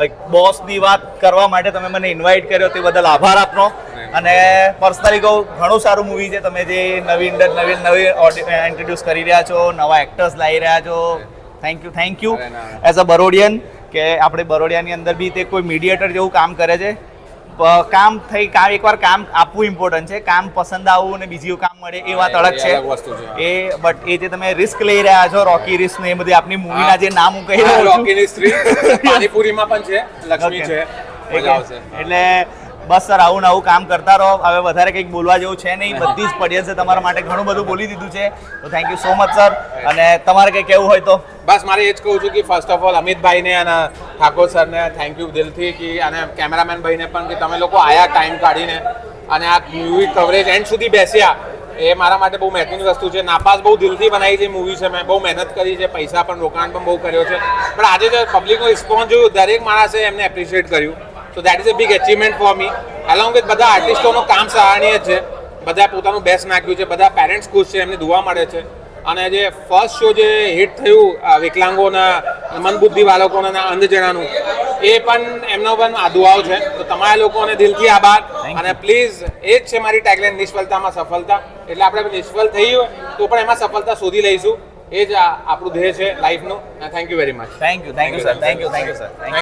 એક બોસની વાત કરવા માટે તમે મને ઇન્વાઇટ કર્યો તે બદલ આભાર આપનો. અને પર્સનલી કહું ઘણું સારું મૂવી છે. તમે જે નવી ઇન્ટ્રોડ્યુસ કરી રહ્યા છો, નવા એક્ટર્સ લાવી રહ્યા છો, thank you as a Barodian કે આપણે બરોડિયાની અંદર બી તે કોઈ મીડિયેટર જેવું કામ કરે છે. એકવાર કામ આપવું ઇમ્પોર્ટન્ટ છે. કામ પસંદ આવવું ને બીજું કામ મળે એ વાત અલગ છે. બટ એ જે તમે રિસ્ક લઈ રહ્યા છો, રોકી રિસ્ક ને એ બધી આપની મૂવીના જે નામ હું કહી રહ્યો છું, રોકીની સ્ત્રી પાણીપુરીમાં પણ છે, લક્ષ્મી છે, એટલે બસ સર આવું ને આવું કામ કરતા રહો. હવે વધારે કંઈક બોલવા જેવું છે નહીં. બધી જ પડિયન્સે તમારા માટે ઘણું બધું બોલી દીધું છે. તો thank you so much sir. અને તમારે કંઈ કહેવું હોય તો? બસ મારે એ જ કહું છું કે ફર્સ્ટ ઓફ ઓલ અમિતભાઈને અને ઠાકોર સરને થેન્ક યુ દિલથી, કે અને કેમેરામેન ભાઈને પણ, કે તમે લોકો આયા ટાઈમ કાઢીને અને આ મૂવી કવરેજ એન્ડ સુધી બેસ્યા, એ મારા માટે બહુ મહત્વની વસ્તુ છે. નાપાસ બહુ દિલથી બનાવી છે મૂવી છે. મેં બહુ મહેનત કરી છે, પૈસા પણ રોકાણ પણ બહુ કર્યો છે. પણ આજે જે પબ્લિકનો રિસ્પોન્સ જોયું, દરેક માણસે એમને એપ્રિશિએટ કર્યું. So that is a big achievement for me. Along with બધા આર્ટિસ્ટોનું કામ સરાહનીય છે. બધા પોતાનું બેસ્ટ નાખ્યું છે. બધા પેરેન્ટ્સ ખુશ છે, એમને દુઆ મળે છે. અને જે ફર્સ્ટ શો જે હિટ થયું વિકલાંગોના, મંદબુદ્ધિ બાળકોના, અંધજનાનું, એ પણ એમનો પણ આ દુઆઓ છે. તો તમારા લોકોને દિલથી આભાર. અને પ્લીઝ, એ જ છે મારી ટેગલાઇન, નિષ્ફળતામાં સફળતા. એટલે આપણે નિષ્ફળ થઈ હોય તો પણ એમાં સફળતા શોધી લઈશું. એ જ આપણું ધ્યેય છે લાઈફનું. Thank you very much. Thank you sir.